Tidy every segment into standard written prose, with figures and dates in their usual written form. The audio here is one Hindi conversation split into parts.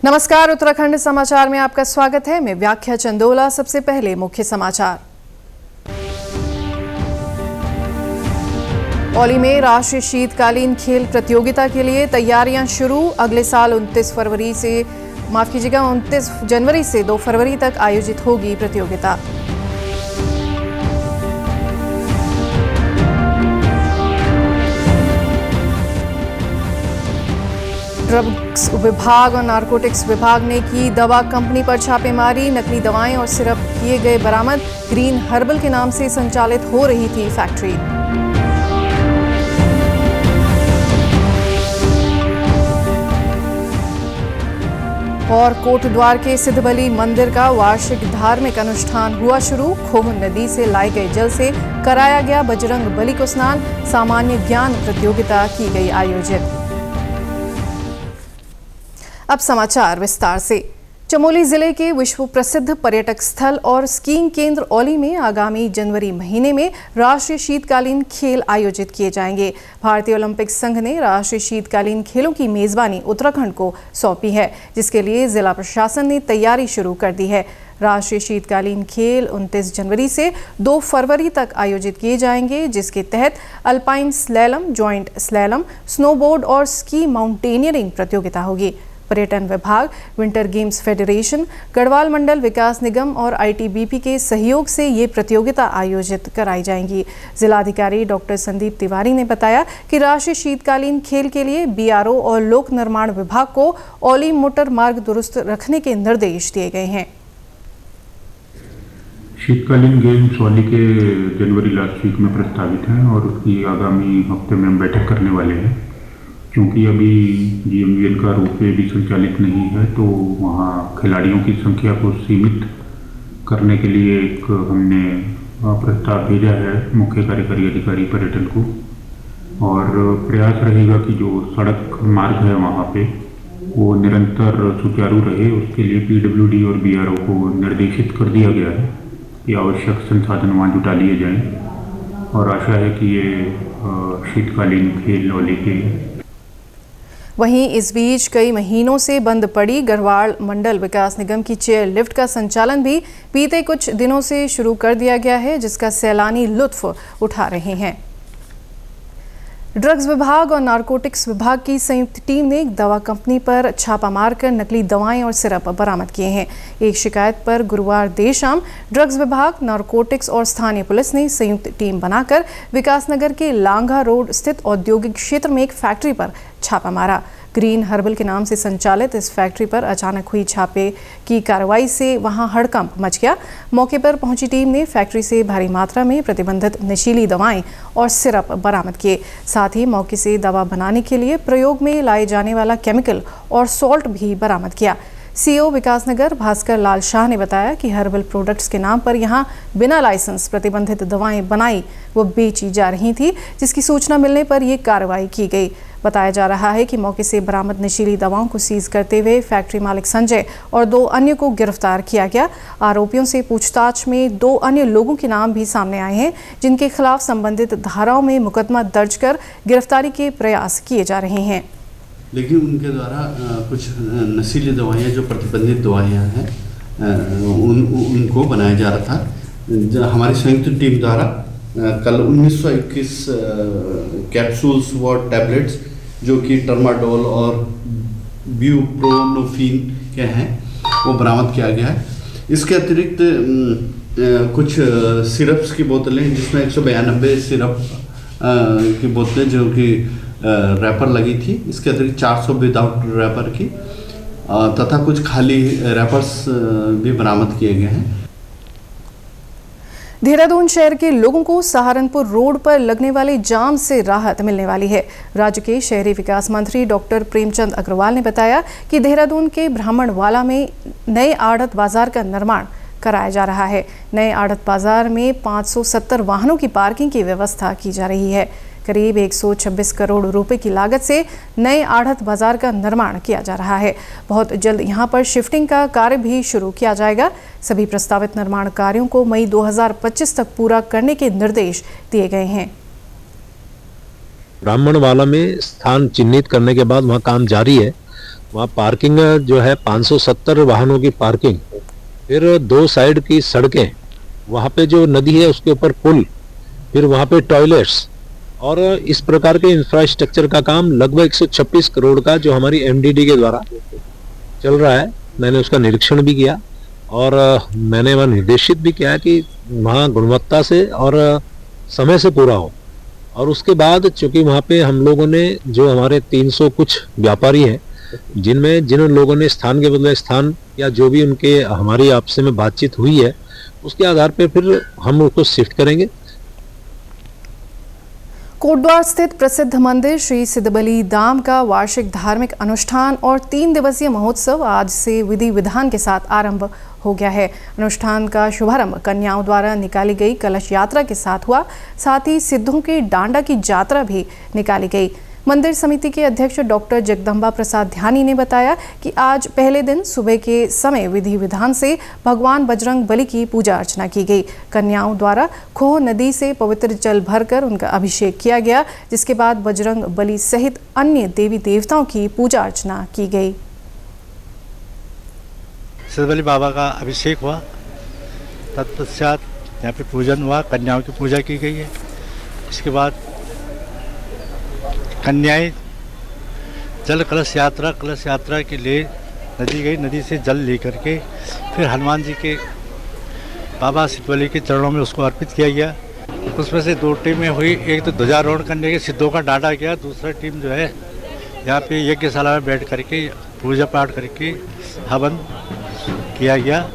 नमस्कार, उत्तराखंड समाचार में आपका स्वागत है। मैं व्याख्या चंदोला। सबसे पहले मुख्य समाचार। औली में राष्ट्रीय शीतकालीन खेल प्रतियोगिता के लिए तैयारियां शुरू। अगले साल 29 जनवरी से 2 फरवरी तक आयोजित होगी प्रतियोगिता। ड्रग्स विभाग और नारकोटिक्स विभाग ने की दवा कंपनी पर छापेमारी। नकली दवाएं और सिरप किए गए बरामद। ग्रीन हर्बल के नाम से संचालित हो रही थी फैक्ट्री। और कोटद्वार के सिद्धबली मंदिर का वार्षिक धार्मिक अनुष्ठान हुआ शुरू। खोहन नदी से लाए गए जल से कराया गया बजरंग बली को स्नान। सामान्य ज्ञान प्रतियोगिता की गई आयोजित। अब समाचार विस्तार से। चमोली जिले के विश्व प्रसिद्ध पर्यटक स्थल और स्कीइंग केंद्र औली में आगामी जनवरी महीने में राष्ट्रीय शीतकालीन खेल आयोजित किए जाएंगे। भारतीय ओलंपिक संघ ने राष्ट्रीय शीतकालीन खेलों की मेजबानी उत्तराखंड को सौंपी है, जिसके लिए जिला प्रशासन ने तैयारी शुरू कर दी है। राष्ट्रीय शीतकालीन खेल 29 जनवरी से 2 फरवरी तक आयोजित किए जाएंगे, जिसके तहत alpine slalom, joint slalom, snowboard और स्की माउंटेनियरिंग प्रतियोगिता होगी। पर्यटन विभाग, विंटर गेम्स फेडरेशन, गढ़वाल मंडल विकास निगम और आईटीबीपी के सहयोग से ये प्रतियोगिता आयोजित कराई जाएंगी। जिलाधिकारी डॉक्टर संदीप तिवारी ने बताया कि राष्ट्रीय शीतकालीन खेल के लिए बीआरओ और लोक निर्माण विभाग को औली मोटर मार्ग दुरुस्त रखने के निर्देश दिए गए हैं। शीतकालीन गेम्स औली के जनवरी लास्ट वीक में प्रस्तावित हैं और उसकी आगामी हफ्ते में हम बैठक करने वाले हैं। क्योंकि अभी जीएमवीएल का रोपवे भी संचालित नहीं है, तो वहाँ खिलाड़ियों की संख्या को सीमित करने के लिए एक हमने प्रस्ताव भेजा है मुख्य कार्यकारी अधिकारी पर्यटन को। और प्रयास रहेगा कि जो सड़क मार्ग है वहाँ पे वो निरंतर सुचारू रहे। उसके लिए पीडब्ल्यूडी और बीआरओ को निर्देशित कर दिया गया है कि आवश्यक संसाधन वहाँ जुटा लिए जाएं। और आशा है कि ये शीतकालीन खेल औली के। वहीं इस बीच कई महीनों से बंद पड़ी गढ़वाल मंडल विकास निगम की चेयर लिफ्ट का संचालन भी बीते कुछ दिनों से शुरू कर दिया गया है, जिसका सैलानी लुत्फ उठा रहे हैं। ड्रग्स विभाग और नारकोटिक्स विभाग की संयुक्त टीम ने एक दवा कंपनी पर छापा मारकर नकली दवाएं और सिरप बरामद किए हैं। एक शिकायत पर गुरुवार देर शाम ड्रग्स विभाग, नारकोटिक्स और स्थानीय पुलिस ने संयुक्त टीम बनाकर विकासनगर के लांघा रोड स्थित औद्योगिक क्षेत्र में एक फैक्ट्री पर छापा मारा। ग्रीन हर्बल के नाम से संचालित इस फैक्ट्री पर अचानक हुई छापे की कार्रवाई से वहां हड़कंप मच गया। मौके पर पहुंची टीम ने फैक्ट्री से भारी मात्रा में प्रतिबंधित नशीली दवाएं और सिरप बरामद किए। साथ ही मौके से दवा बनाने के लिए प्रयोग में लाए जाने वाला केमिकल और सॉल्ट भी बरामद किया। सीईओ विकासनगर भास्कर लाल शाह ने बताया कि हर्बल प्रोडक्ट्स के नाम पर यहां बिना लाइसेंस प्रतिबंधित दवाएं बनाई व बेची जा रही थी, जिसकी सूचना मिलने पर यह कार्रवाई की गई। बताया जा रहा है कि मौके से बरामद नशीली दवाओं को सीज करते हुए फैक्ट्री मालिक संजय और 2 अन्य को गिरफ्तार किया गया। आरोपियों से पूछताछ में 2 अन्य लोगों के नाम भी सामने आए हैं, जिनके खिलाफ संबंधित धाराओं में मुकदमा दर्ज कर गिरफ्तारी के प्रयास किए जा रहे हैं। लेकिन उनके द्वारा कुछ नशीली दवाइयाँ जो प्रतिबंधित दवाइयाँ हैं उनको बनाया जा रहा था। हमारी संयुक्त टीम द्वारा कल 1921 कैप्सूल्स व टैबलेट्स जो कि टर्माडोल और ब्यूप्रोनोफिन के हैं वो बरामद किया गया है। इसके अतिरिक्त कुछ सिरप्स की बोतलें, जिसमें 192 सिरप की बोतलें जो कि रैपर लगी थी। इसके अतिरिक्त 400 विदाउट रैपर की तथा कुछ खाली रैपर्स भी बरामद किए गए हैं। देहरादून शहर के लोगों को सहारनपुर रोड पर लगने वाले जाम से राहत मिलने वाली है। राज्य के शहरी विकास मंत्री डॉक्टर प्रेमचंद अग्रवाल ने बताया कि देहरादून के ब्राह्मणवाला में नए आड़त बाजार का निर्माण कराया जा रहा है। नए आड़त बाजार में 570 वाहनों की पार्किंग की व्यवस्था की जा रही है। करीब 126 करोड़ रुपए की लागत से नए आढ़त बाजार का निर्माण किया जा रहा है। बहुत जल्द यहां पर शिफ्टिंग का कार्य भी शुरू किया जाएगा। सभी प्रस्तावित निर्माण कार्यों को मई 2025 तक पूरा करने के निर्देश दिए गए हैं। ब्राह्मणवाला में स्थान चिन्हित करने के बाद वहां काम जारी है। वहाँ पार्किंग जो है 570 वाहनों की पार्किंग, फिर 2 साइड की सड़कें, वहाँ पे जो नदी है उसके ऊपर पुल, फिर वहाँ पे टॉयलेट्स और इस प्रकार के इंफ्रास्ट्रक्चर का काम लगभग 126 करोड़ का जो हमारी एमडीडी के द्वारा चल रहा है। मैंने उसका निरीक्षण भी किया और मैंने वह निर्देशित भी किया कि वहाँ गुणवत्ता से और समय से पूरा हो। और उसके बाद चूंकि वहाँ पे हम लोगों ने जो हमारे 300 कुछ व्यापारी हैं, जिन लोगों ने स्थान के बदले स्थान या जो भी उनके हमारी आपस में बातचीत हुई है, उसके आधार पर फिर हम उसको शिफ्ट करेंगे। कोटद्वार स्थित प्रसिद्ध मंदिर श्री सिद्धबली धाम का वार्षिक धार्मिक अनुष्ठान और 3 दिवसीय महोत्सव आज से विधि विधान के साथ आरंभ हो गया है। अनुष्ठान का शुभारंभ कन्याओं द्वारा निकाली गई कलश यात्रा के साथ हुआ। साथ ही सिद्धों के डांडा की यात्रा भी निकाली गई। मंदिर समिति के अध्यक्ष डॉक्टर जगदम्बा प्रसाद ध्यानी ने बताया कि आज पहले दिन सुबह के समय विधि विधान से भगवान बजरंग बली की पूजा अर्चना की गई। कन्याओं द्वारा खोह नदी से पवित्र जल भरकर उनका अभिषेक किया गया, जिसके बाद बजरंग बली सहित अन्य देवी देवताओं की पूजा अर्चना की गई। सिद्धबली बाबा का अभिषेक हुआ, तत्पश्चात यहाँ पे पूजन हुआ, कन्याओं की पूजा की गई है। इसके बाद कन्याएं जल कलश यात्रा के लिए नदी गई, नदी से जल लेकर के फिर हनुमान जी के बाबा सिद्धबली के चरणों में उसको अर्पित किया गया। उसमें से 2 टीमें हुई, एक तो ध्वजारोहण करने के सिद्धों का डांडा किया, दूसरा टीम जो है यहाँ पे यज्ञशाला में बैठ करके पूजा पाठ करके हवन किया गया।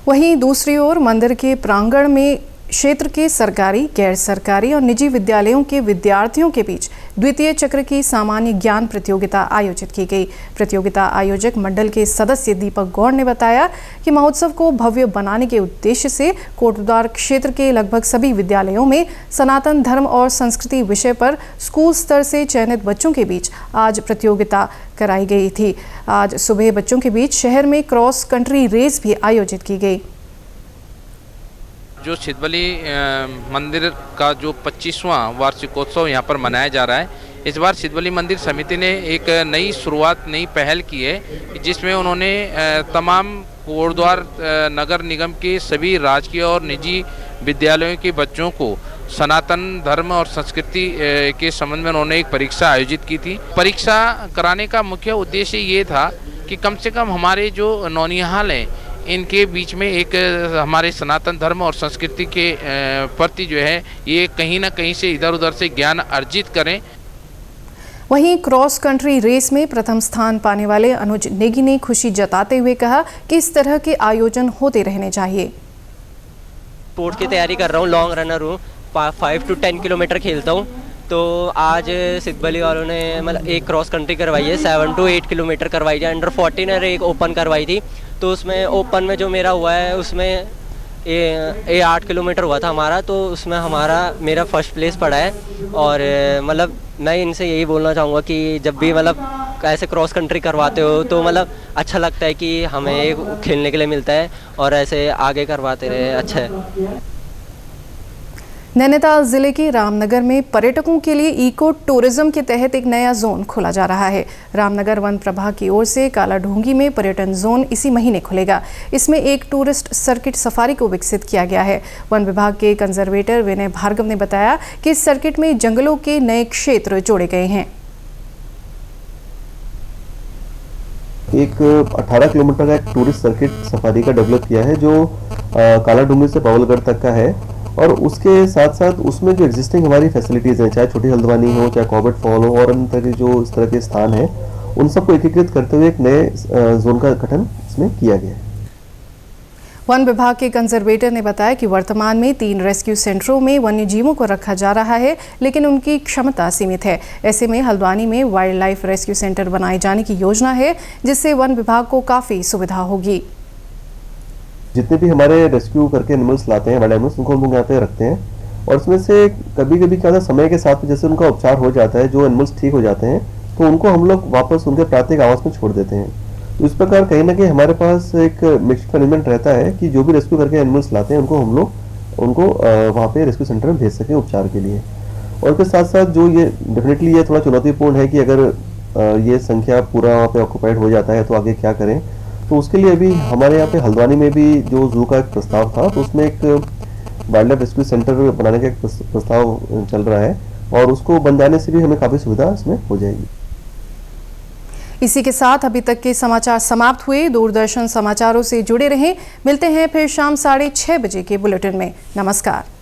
वहीं दूसरी ओर मंदिर के प्रांगण में क्षेत्र के सरकारी, गैर सरकारी और निजी विद्यालयों के विद्यार्थियों के बीच द्वितीय चक्र की सामान्य ज्ञान प्रतियोगिता आयोजित की गई। प्रतियोगिता आयोजक मंडल के सदस्य दीपक गौड़ ने बताया कि महोत्सव को भव्य बनाने के उद्देश्य से कोटद्वार क्षेत्र के लगभग सभी विद्यालयों में सनातन धर्म और संस्कृति विषय पर स्कूल स्तर से चयनित बच्चों के बीच आज प्रतियोगिता कराई गई थी। आज सुबह बच्चों के बीच शहर में क्रॉस कंट्री रेस भी आयोजित की गई। जो सिद्धबली मंदिर का जो 25वां वार्षिकोत्सव यहाँ पर मनाया जा रहा है, इस बार सिद्धबली मंदिर समिति ने एक नई शुरुआत, नई पहल की है, जिसमें उन्होंने तमाम कोटद्वार नगर निगम के सभी राजकीय और निजी विद्यालयों के बच्चों को सनातन धर्म और संस्कृति के संबंध में उन्होंने एक परीक्षा आयोजित की थी। परीक्षा कराने का मुख्य उद्देश्य ये था कि कम से कम हमारे जो नौनिहाल हैं, इनके बीच में एक हमारे सनातन धर्म और संस्कृति के प्रति जो है ये कहीं ना कहीं से इधर उधर से ज्ञान अर्जित करें। वहीं क्रॉस कंट्री रेस में प्रथम स्थान पाने वाले अनुज नेगी ने खुशी जताते हुए कहा कि इस तरह के आयोजन होते रहने चाहिए। स्पोर्ट्स की तैयारी कर रहा हूँ, लॉन्ग रनर हूँ, 5 to 10 किलोमीटर खेलता हूँ। तो आज सिद्धबली वालों ने मतलब एक क्रॉस कंट्री करवाई है, 7 to 8 किलोमीटर करवाई है। अंडर 14 और एक ओपन करवाई थी। तो उसमें ओपन में जो मेरा हुआ है उसमें 8 किलोमीटर हुआ था हमारा, तो उसमें मेरा फर्स्ट प्लेस पड़ा है। और मतलब मैं इनसे यही बोलना चाहूँगा कि जब भी मतलब ऐसे क्रॉस कंट्री करवाते हो तो मतलब अच्छा लगता है कि हमें खेलने के लिए मिलता है और ऐसे आगे करवाते रहे, अच्छा है। नैनीताल जिले के रामनगर में पर्यटकों के लिए इको टूरिज्म के तहत एक नया जोन खोला जा रहा है। रामनगर वन प्रभाग की ओर से कालाढूंगी में पर्यटन जोन इसी महीने खुलेगा। इसमें एक टूरिस्ट सर्किट सफारी को विकसित किया गया है। वन विभाग के कंजर्वेटर विनय भार्गव ने बताया कि इस सर्किट में जंगलों के नए क्षेत्र जोड़े गए हैं। एक 18 किलोमीटर का एक टूरिस्ट सर्किट सफारी का डेवलप किया है, जो कालाढूंगी से पावलगढ़ तक का है। और उसके साथ साथ उसमें जो एग्जिस्टिंग हमारी फैसिलिटीज़ हैं, चाहे छोटी हल्द्वानी हो, चाहे कॉर्बेट फॉल हो और अन्य तरह के जो इस तरह के स्थान हैं, उन सबको एकीकृत करते हुए एक नए जोन का गठन इसमें किया गया है। वन विभाग के कंजर्वेटर ने बताया कि वर्तमान में 3 रेस्क्यू सेंटरों में वन्य जीवों को रखा जा रहा है, लेकिन उनकी क्षमता सीमित है। ऐसे में हल्द्वानी में वाइल्ड लाइफ रेस्क्यू सेंटर बनाए जाने की योजना है, जिससे वन विभाग को काफ़ी सुविधा होगी। जितने भी हमारे रेस्क्यू करके एनिमल्स लाते हैं, वाइल्ड एनिमल्स, उनको हम लोग यहाँ पे रखते हैं। और इसमें से कभी कभी क्या होता है, समय के साथ जैसे उनका उपचार हो जाता है, जो एनिमल्स ठीक हो जाते हैं, तो उनको हम लोग वापस उनके प्राथमिक आवास में छोड़ देते हैं। तो इस प्रकार कहीं ना कहीं हमारे पास एक मिक्स्ड मैनेजमेंट रहता है कि जो भी रेस्क्यू करके एनिमल्स लाते हैं उनको वहाँ पे रेस्क्यू सेंटर में भेज सकें उपचार के लिए। और उसके साथ साथ जो ये डेफिनेटली ये थोड़ा चुनौतीपूर्ण है कि अगर ये संख्या पूरा वहाँ पे ऑक्यूपाइड हो जाता है तो आगे क्या करें। तो उसके लिए अभी हमारे यहाँ पे हल्द्वानी में भी जो जू का एक प्रस्ताव था, तो उसमें एक वाइल्ड लाइफ रेस्क्यू सेंटर बनाने का एक प्रस्ताव चल रहा है और उसको बन जाने से भी हमें काफ़ी सुविधा इसमें हो जाएगी। इसी के साथ अभी तक के समाचार समाप्त हुए। दूरदर्शन समाचारों से जुड़े रहें। मिलते हैं फिर शाम 6:30 बजे के बुलेटिन में। नमस्कार।